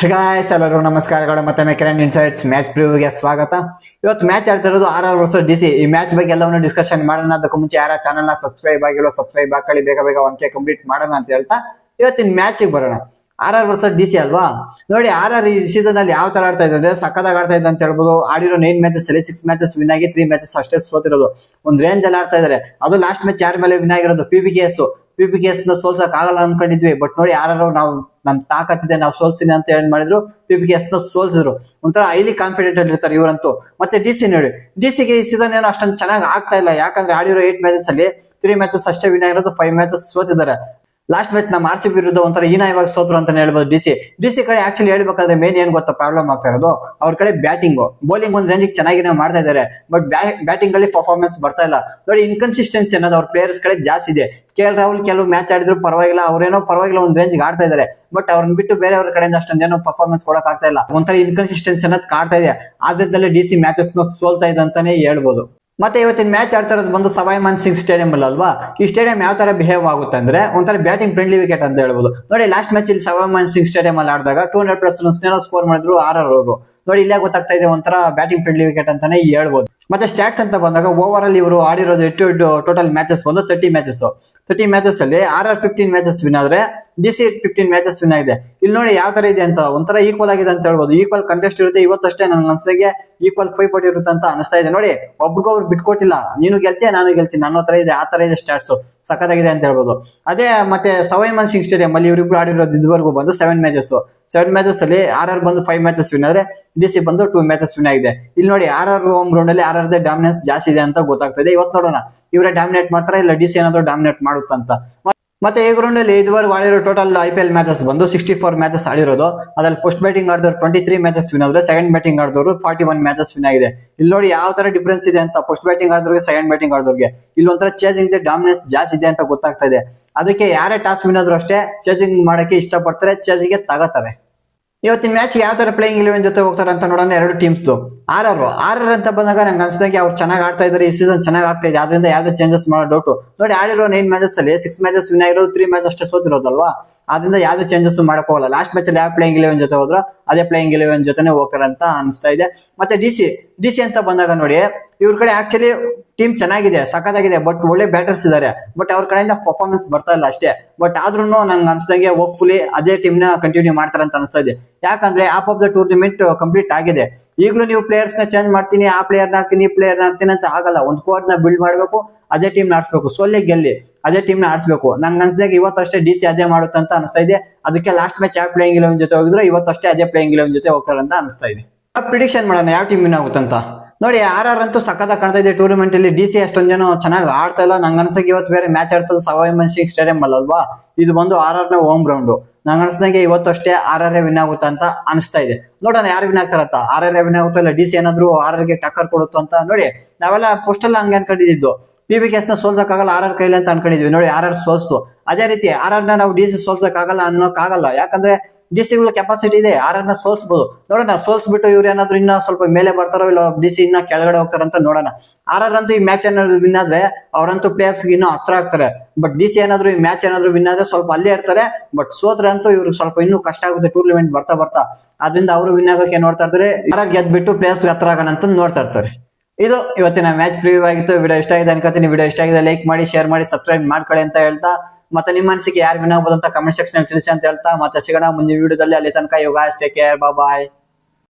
Guys ಎಲ್ಲರೂ ನಮಸ್ಕಾರಗಳು. ಮತ್ತೆ ಕಿರಣ್ ಇನ್ಸೈಟ್ಸ್ ಮ್ಯಾಚ್ ಪ್ರಿವ್ಯೂಗೆ ಸ್ವಾಗತ. ಇವತ್ತು ಮ್ಯಾಚ್ ಆಡ್ತಾ ಇರೋದು RR ವರ್ಸಸ್ DC. ಈ ಮ್ಯಾಚ್ ಬಗ್ಗೆ ಎಲ್ಲವನ್ನು ಡಿಸ್ಕಷನ್ ಮಾಡೋಣ. ಅದಕ್ಕೂ ಮುಂಚೆ ಯಾರ ಚಾನಲ್ ನ ಸಬ್ಸ್ಕ್ರೈಬ್ ಆಗಿರೋ ಸಬ್ಸ್ಕ್ರೈಬ್ ಹಾಕೊಳ್ಳಿ, ಬೇಗ 1K ಕಂಪ್ಲೀಟ್ ಮಾಡೋಣ ಅಂತ ಹೇಳ್ತಾ ಇವತ್ತಿನ ಮ್ಯಾಚ್ ಬರೋಣ. RR ವರ್ಸಸ್ DC ಅಲ್ವಾ? ನೋಡಿ, RR ಈ ಸೀಸನ್ ಅಲ್ಲಿ ಯಾವ ತರ ಆಡ್ತಾ ಇದೆ, ಸಕ್ಕದಾಗ ಆಡ್ತಾ ಇದೆ ಅಂತ ಹೇಳ್ಬೋದು. ಆಡಿರೋ 9 ಮ್ಯಾಚಸ್ ಅಲ್ಲಿ 6 ಮ್ಯಾಚಸ್ ವಿನ್ ಆಗಿ 3 ಮ್ಯಾಚಸ್ ಅಷ್ಟೇ ಸೋತಿರೋದು. ಒಂದ್ ರೇಂಜ್ ಅಲ್ಲಿ ಆಡ್ತಾ ಇದಾರೆ. ಅದು ಲಾಸ್ಟ್ ಮ್ಯಾಚ್ ಯಾರ ಮೇಲೆ ವಿನ್ ಆಗಿರೋದು? PBKS ನ ಸೋಲ್ಸಕ್ ಆಗಲ್ಲ ಅನ್ಕೊಂಡಿದ್ವಿ. ಬಟ್ ನೋಡಿ, RR ನಾವು ನಮ್ ತಾಕತ್ತಿದೆ, ನಾವು ಸೋಲ್ಸಿನಿ ಅಂತ ಏನ್ ಮಾಡಿದ್ರು, PBKS ನ ಸೋಲ್ಸಿದ್ರು. ಒಂಥರ ಹೈಲಿ ಕಾನ್ಫಿಡೆಂಟ್ ಅಲ್ಲಿ ಇರ್ತಾರೆ ಇವರಂತೂ. ಮತ್ತೆ DC ನೋಡಿ, DCಗೆ ಈ ಸೀಸನ್ ಏನೋ ಅಷ್ಟೊಂದು ಚೆನ್ನಾಗಿ ಆಗ್ತಾ ಇಲ್ಲ. ಯಾಕಂದ್ರೆ ಆಡಿರೋ 8 ಮ್ಯಾಚಸ್ ಅಲ್ಲಿ 3 ಮ್ಯಾಚಸ್ ಅಷ್ಟೇ ವಿನ್ ಆಗಿರೋದು, 5 ಮ್ಯಾಚಸ್ ಸೋತಿದ್ದಾರೆ. ಲಾಸ್ಟ್ ಮ್ಯಾಚ್ ನಮ್ಮ RCB ವಿರುದ್ಧ ಒಂಥರ ಹೀನಾಯವಾಗಿ ಸೋತ್ರು ಅಂತಾನೆ ಹೇಳ್ಬೋದು. DC ಕಡೆ ಆಕ್ಚುಲಿ ಹೇಳ್ಬೇಕಾದ್ರೆ ಮೇನ್ ಏನ್ ಗೊತ್ತಾ ಪ್ರಾಬ್ಲಮ್ ಆಗ್ತಾ ಇರೋದು? ಅವ್ರ ಕಡೆ ಬ್ಯಾಟಿಂಗ್, ಬೌಲಿಂಗ್ ಒಂದ್ ರೇಂಜ್ ಚೆನ್ನಾಗಿ ಮಾಡ್ತಾ ಇದಾರೆ. ಬಟ್ ಬ್ಯಾಟಿಂಗ್ ಅಲ್ಲಿ ಪರ್ಫಾರ್ಮೆನ್ಸ್ ಬರ್ತಾ ಇಲ್ಲ. ನೋಡಿ, ಇನ್ಕನ್ಸಿಸ್ಟೆನ್ಸಿ ಅನ್ನೋದು ಅವ್ರ ಪ್ಲೇಯರ್ಸ್ ಕಡೆ ಜಾಸ್ತಿ ಇದೆ. KL ರಾಹುಲ್ ಕೆಲವು ಮ್ಯಾಚ್ ಆಡಿದ್ರು ಪರವಾಗಿಲ್ಲ, ಅವ್ರೇನೋ ಪರವಾಗಿಲ್ಲ ಒಂದ್ ರೇಂಜ್ ಆಡ್ತಾ ಇದಾರೆ. ಬಟ್ ಅವ್ರನ್ನ ಬಿಟ್ಟು ಬೇರೆಯವ್ರ ಕಡೆಯಿಂದ ಅಷ್ಟೊಂದೇನೋ ಪರ್ಫಾರ್ಮೆನ್ಸ್ ಕೊಡಕ್ ಆಗ್ತಾ ಇಲ್ಲ. ಒಂಥರ ಇನ್ಕನ್ಸಿಸ್ಟೆನ್ಸಿ ಅನ್ನೋದು ಕಾಡ್ತಾ ಇದೆ. ಆದ್ರಿಂದಲೇ DC ಮ್ಯಾಚಸ್ ನ ಸೋಲ್ತಾ ಇದೆ ಅಂತಾನೆ ಹೇಳ್ಬೋದು. ಮತ್ತೆ ಇವತ್ತಿನ ಮ್ಯಾಚ್ ಆಡ್ತಾ ಇರೋದು ಬಂದು ಸವಾಯ್ ಮಾನ್ ಸಿಂಗ್ ಸ್ಟೇಡಿಯಂ ಅಲ್ಲಿ ಅಲ್ವಾ? ಈ ಸ್ಟೇಡಿಯಂ ಯಾವ ತರ ಬಿಹೇವ್ ಆಗುತ್ತೆ ಅಂದ್ರೆ ಒಂಥರ ಬ್ಯಾಟಿಂಗ್ ಫ್ರೆಂಡ್ಲಿ ವಿಕೆಟ್ ಅಂತ ಹೇಳ್ಬೋದು. ನೋಡಿ, ಲಾಸ್ಟ್ ಮ್ಯಾಚ್ ಇಲ್ಲಿ ಸವಾಯ್ ಮಾನ್ ಸಿಂಗ್ ಸ್ಟೇಡಿಯಂ ಅಲ್ಲಿ ಆಡಿದಾಗ 200+ ರನ್ಸ್ ಸ್ಕೋರ್ ಮಾಡಿದ್ರು RR ಅವರು. ನೋಡಿ, ಇಲ್ಲೇ ಗೊತ್ತಾಗ್ತಾ ಇದೆ ಒಂಥರ ಬ್ಯಾಟಿಂಗ್ ಫ್ರೆಂಡ್ಲಿ ವಿಕೆಟ್ ಅಂತಾನೆ ಹೇಳ್ಬೋದು. ಮತ್ತೆ ಸ್ಟಾಟ್ಸ್ ಅಂತ ಬಂದಾಗ ಓವರ್ ಅಲ್ಲಿ ಇವರು ಆಡಿರೋದು ಟೋಟಲ್ ಮ್ಯಾಚಸ್ ಬಂದು 30 ಮ್ಯಾಚಸ್ ಅಲ್ಲಿ RR 15 ಮ್ಯಾಚಸ್ ವಿನ್ ಆದ್ರೆ DC 15 ಮ್ಯಾಚಸ್ ವಿನ್ ಆಗಿದೆ. ಇಲ್ಲಿ ನೋಡಿ ಯಾವ ತರ ಇದೆ ಅಂತ, ಒಂಥರ ಈಕ್ವಲ್ ಆಗಿದೆ ಅಂತ ಹೇಳ್ಬೋದು. ಈಕ್ವಲ್ ಕಂಟೆಸ್ಟ್ ಇರುತ್ತೆ. ಇವತ್ತಷ್ಟೇ ನನ್ಗೆ ಅನ್ಸಿದಾಗೆ ಈಕ್ವಲ್ ಫೈಟ್ ಇರುತ್ತೆ ಅಂತ ಅನಿಸ್ತಾ ಇದೆ. ನೋಡಿ, ಒಬ್ರಿಗೊಬ್ರು ಬಿಟ್ಕೊಟ್ಟಿಲ್ಲ, ನೀನು ಗೆಲ್ತೀಯ ನಾನು ಗೆಲ್ತೀನಿ ಅನ್ನೋ ತರ ಇದೆ. ಆ ತರ ಇದೆ ಸ್ಟಾಟ್ಸ್, ಸಖತ್ತಾಗಿದೆ ಅಂತ ಹೇಳ್ಬೋದು. ಅದೇ ಮತ್ತೆ ಸವಾಯ್ ಮಾನ್ ಸಿಂಗ್ ಸ್ಟೇಡಿಯಂ ಅಲ್ಲಿ ಇವರಿಬ್ರು ಆಡಿರೋದು ಇದುವರೆಗೂ ಬಂದು 7 ಮ್ಯಾಚಸ್ ಅಲ್ಲಿ RR ಬಂದು 5 ಮ್ಯಾಚಸ್ ವಿನ್ ಆದ್ರೆ DC ಬಂದು 2 ಮ್ಯಾಚಸ್ ವಿನ್ ಆಗಿದೆ. ಇಲ್ಲಿ ನೋಡಿ, RR ಹೋಮ್ ಗ್ರೌಂಡ್ ಅಲ್ಲಿ RR ಡಾಮಿನೆನ್ಸ್ ಜಾಸ್ತಿ ಇದೆ ಅಂತ ಗೊತ್ತಾಗ್ತದೆ. ಇವತ್ತು ನೋಡೋಣ ಇವರೇ ಡಾಮಿನೇಟ್ ಮಾಡ್ತಾರ ಇಲ್ಲ DC ಏನಾದ್ರು ಡಾಮಿನೇಟ್ ಮಾಡುತ್ತಂತ. ಮತ್ತೆ ಈ ಗ್ರೌಂಡ್ ಅಲ್ಲಿ ಇದುವರೆಗೂ ಆಡಿರೋ ಟೋಟಲ್ IPL ಮ್ಯಾಚಸ್ ಬಂದು 64 ಮ್ಯಾಚಸ್ ಆಡಿರೋದು. ಅದ್ರಲ್ಲಿ ಫಸ್ಟ್ ಬ್ಯಾಟಿಂಗ್ ಆಡಿದವರು 23 ಮ್ಯಾಚಸ್ ವಿನ್ ಆದ್ರೆ, ಸೆಕೆಂಡ್ ಬ್ಯಾಟಿಂಗ್ ಆಡಿದವರು 41 ಮ್ಯಾಚಸ್ ವಿನ್ ಆಗಿದೆ. ಇಲ್ಲಿ ನೋಡಿ ಯಾವ ತರ ಡಿಫರೆನ್ಸ್ ಇದೆ ಅಂತ. ಫಸ್ಟ್ ಬ್ಯಾಟಿಂಗ್ ಆಡಿದವ್ರಿಗೆ, ಸೆಕೆಂಡ್ ಬ್ಯಾಟಿಂಗ್ ಆಡಿದವ್ರಿಗೆ ಇಲ್ಲಿ ಒಂಥರ ಚೇಸಿಂಗ್ ಇದೆ, ಡಾಮಿನೆನ್ಸ್ ಜಾಸ್ತಿ ಇದೆ ಅಂತ ಗೊತ್ತಾಗ್ತಾ ಇದೆ. ಅದಕ್ಕೆ ಯಾರೇ ಟಾಸ್ ವಿನ್ ಆದ್ರೂ ಅಷ್ಟೇ ಚೇಸಿಂಗ್ ಮಾಡಕ್ಕೆ ಇಷ್ಟಪಡ್ತಾರೆ, ಚೇಸಿಂಗ್ ತಗೋತಾರೆ. ಇವತ್ತಿನ ಮ್ಯಾಚ್ ಯಾವ ತರ ಪ್ಲೇಯಿಂಗ್ 11 ಜೊತೆ ಹೋಗ್ತಾರೆ ಅಂತ ನೋಡೋಣ. ಎರಡು ಟೀಮ್ಸ್ RR ಅಂತ ಬಂದಾಗ ನಂಗೆ ಅನ್ಸಿದಂಗೆ ಅವ್ರು ಚೆನ್ನಾಗಿ ಆಡ್ತಾ ಇದಾರೆ. ಈ ಸೀಸನ್ ಚೆನ್ನಾಗಿ ಆಗ್ತಾ ಇದೆ. ಆದ್ರಿಂದ ಯಾವ್ದು ಚೇಂಜಸ್ ಮಾಡೋ ಡೌಟ್. ನೋಡಿ, ಆಡಿರೋ 9 ಮ್ಯಾಚಸ್ ಅಲ್ಲಿ 6 ಮ್ಯಾಚಸ್ ವಿನ್ ಆಗಿರೋದು, 3 ಮ್ಯಾಚ್ ಅಷ್ಟೇ ಸೋತಿರೋದಲ್ವಾ? ಆದ್ರಿಂದ ಯಾವ್ದು ಚೇಂಜಸ್ ಮಾಡಕ್ ಹೋಗಲ್ಲ. ಲಾಸ್ಟ್ ಮ್ಯಾಚ್ ಅಲ್ಲಿ ಯಾವ ಪ್ಲೇಯಿಂಗ್ 11 ಜೊತೆ ಹೋದ್ರ ಅದೇ ಪ್ಲೇಯಿಂಗ್ 11 ಜೊತೆನೆ ಹೋಗ್ತಾರೆ ಅಂತ ಅನಿಸ್ತಾ ಇದೆ. ಮತ್ತೆ DC ಅಂತ ಬಂದಾಗ ನೋಡಿ, ಇವ್ರ ಕಡೆ ಆಕ್ಚುಲಿ ಟೀಮ್ ಚೆನ್ನಾಗಿದೆ, ಸಖತ್ತಾಗಿದೆ. ಬಟ್ ಒಳ್ಳೆ ಬ್ಯಾಟರ್ಸ್ ಇದಾರೆ. ಬಟ್ ಅವ್ರ ಕಡೆಯಿಂದ ಪರ್ಫಾರ್ಮೆನ್ಸ್ ಬರ್ತಾ ಇಲ್ಲ ಅಷ್ಟೇ. ಬಟ್ ಆದ್ರೂ ನಂಗೆ ಅನ್ಸ್ದಂಗೆ ಹೋಪ್ಫುಲಿ ಅದೇ ಟೀಮ್ ನ ಕಂಟಿನ್ಯೂ ಮಾಡ್ತಾರೆ ಅಂತ ಅನಿಸ್ತಾ ಇದೆ. ಯಾಕಂದ್ರೆ half of the tournament complete ಆಗಿದೆ. ಈಗಲೂ ನೀವು ಪ್ಲೇಯರ್ಸ್ ನ ಚೇಂಜ್ ಮಾಡ್ತೀನಿ, ಆ ಪ್ಲೇಯರ್ ಹಾಕ್ತೀನಿ, ಈ ಪ್ಲೇಯರ್ ಹಾಕ್ತೀನಿ ಅಂತ ಆಗಲ್ಲ. ಒಂದು ಕೋರ್ ನ ಬಿಲ್ಡ್ ಮಾಡ್ಬೇಕು, ಅದೇ ಟೀಮ್ ನ ಆಡ್ಸ್ಬೇಕು. ಸೋಲೆ ಗೆಲ್ಲಿ ಅದೇ ಟೀಮ್ ನ ಆಡ್ಸ್ಬೇಕು. ನನ್ಗೆ ಅನ್ಸಿದಾಗ ಇವತ್ತಷ್ಟೇ DC ಅದೇ ಮಾಡುತ್ತೆ ಅಂತ ಅನಿಸ್ತಾ ಇದೆ. ಅದಕ್ಕೆ ಲಾಸ್ಟ್ ಮ್ಯಾಚ್ ಯಾವ ಪ್ಲೇಯಿಂಗ್ 11 ಜೊತೆ ಹೋಗಿದ್ರು, ಇವತ್ತಷ್ಟೇ ಅದೇ ಪ್ಲೇಯಿಂಗ್ 11 ಜೊತೆ ಹೋಗ್ತಾರೆ ಅಂತ ಅನಿಸ್ತಾ ಇದೆ. ಪ್ರಿಡಿಕ್ಷನ್ ಮಾಡೋಣ ಯಾವ ಟೀಮ್ ವಿನ್ ಆಗುತ್ತಂತ. ನೋಡಿ, RR ಅಂತೂ ಸಖತ್ತಾಗಿ ಕಾಣ್ತಾ ಇದೆ ಟೂರ್ನಮೆಂಟ್ ಅಲ್ಲಿ. DC ಅಷ್ಟೊಂದೇನೋ ಚೆನ್ನಾಗಿ ಆಡ್ತಾ ಇಲ್ಲ. ನಂಗೆ ಅನ್ಸಕ್ಕೆ ಇವತ್ತು ಬೇರೆ ಮ್ಯಾಚ್ ಆಡ್ತದೆ ಸವಾಯ್ ಮಾನ್ ಸಿಂಗ್ ಸ್ಟೇಡಿಯಂ ಅಲ್ವಾ? ಇದು ಬಂದು RR ನ ಹೋಮ್ ಗ್ರೌಂಡ್. ನಂಗೆ ಅನ್ಸ್ದಂಗೆ ಇವತ್ತಷ್ಟೇ RR ವಿನ್ ಆಗುತ್ತಾ ಅಂತ ಅನಿಸ್ತಾ ಇದೆ. ನೋಡೋಣ ಯಾರು ವಿನ್ ಆಗ್ತಾರಂತ. RR ವಿನ್ ಆಗುತ್ತೋ ಇಲ್ಲ DC ಏನಾದ್ರು RR ಗೆ ಟಕ್ಕರ್ ಕೊಡುತ್ತೋ ಅಂತ. ನೋಡಿ, ನಾವೆಲ್ಲ ಪೋಸ್ಟ್ ಅಲ್ಲಿ ಹಂಗೆ ಅನ್ಕೊಂಡಿದ್ದು, PBKS ನ ಸೋಲ್ಸಕ್ಕಾಗಲ್ಲ RR ಕೈಲಿ ಅಂತ ಅನ್ಕೊಂಡಿದ್ವಿ. ನೋಡಿ, RR ಸೋಲ್ಸ್ತು. ಅದೇ ರೀತಿ RR ನ ನಾವು DC ಸೋಲ್ಸಕ್ಕಾಗಲ್ಲ ಅನ್ನೋಕ್ಕಾಗಲ್ಲ. ಯಾಕಂದ್ರೆ DC ಕೆಪಾಸಿಟಿ ಇದೆ, RR ನ ಸೋಲ್ಸ್ಬೋದು. ನೋಡೋಣ, ಸೋಲ್ಸ್ಬಿಟ್ಟು ಇವ್ರು ಏನಾದ್ರು ಇನ್ನ ಸ್ವಲ್ಪ ಮೇಲೆ ಬರ್ತಾರೋ ಇಲ್ಲ DC ಇನ್ನ ಕೆಳಗಡೆ ಹೋಗ್ತಾರಂತ ನೋಡೋಣ. RR ಅಂತೂ ಈ ಮ್ಯಾಚ್ ಏನಾದ್ರು ವಿನ್ ಆದ್ರೆ ಅವರಂತೂ ಪ್ಲೇ ಆಫ್ಸ್ ಇನ್ನೂ ಹತ್ರ ಆಗ್ತಾರೆ. ಬಟ್ DC ಏನಾದ್ರು ಈ ಮ್ಯಾಚ್ ಏನಾದ್ರು ವಿನ್ ಆದ್ರೆ ಸ್ವಲ್ಪ ಅಲ್ಲೇ ಇರ್ತಾರೆ. ಬಟ್ ಸೋತ್ರೆ ಅಂತೂ ಇವ್ರಿಗೆ ಸ್ವಲ್ಪ ಇನ್ನೂ ಕಷ್ಟ ಆಗುತ್ತೆ ಟೂರ್ನಮೆಂಟ್ ಬರ್ತಾ. ಅದರಿಂದ ಅವರು ವಿನ್ ಆಗೋಕೆ ನೋಡ್ತಾ ಇರ್ತಾರೆ. RR ಗೆದ್ಬಿಟ್ಟು ಪ್ಲೇ ಆಫ್ಸ್ ಹತ್ರ ಆಗೋಣ ಅಂತ ನೋಡ್ತಾ ಇರ್ತಾರೆ. ಇದು ಇವತ್ತಿನ ಮ್ಯಾಚ್ ಪ್ರಿವ್ಯೂ ಆಗಿತ್ತು. ವಿಡಿಯೋ ಇಷ್ಟ ಆಗಿದೆ ಅನ್ಕೋತೀನಿ. ವಿಡಿಯೋ ಇಷ್ಟ ಆಗಿದೆ ಲೈಕ್ ಮಾಡಿ, ಶೇರ್ ಮಾಡಿ, ಸಬ್ಸ್ಕ್ರೈಬ್ ಮಾಡ್ಕೊಳ್ಳಿ ಅಂತ ಹೇಳ್ತಾ, ಮತ್ತೆ ನಿಮ್ಮ ಅನಿಸಿಕೆ ಯಾರು ವಿನ್ ಆಗ್ಬೋದು ಅಂತ ಕಮೆಂಟ್ ಸೆಕ್ಷನ್ ತಿಳಿಸಿ ಅಂತ ಹೇಳ್ತಾ, ಮತ್ತೆ ಸಿಗೋಣ ಮುಂದಿನ ವಿಡಿಯೋದಲ್ಲಿ. ಅಲ್ಲಿ ತನಕ you guys take care, bye bye.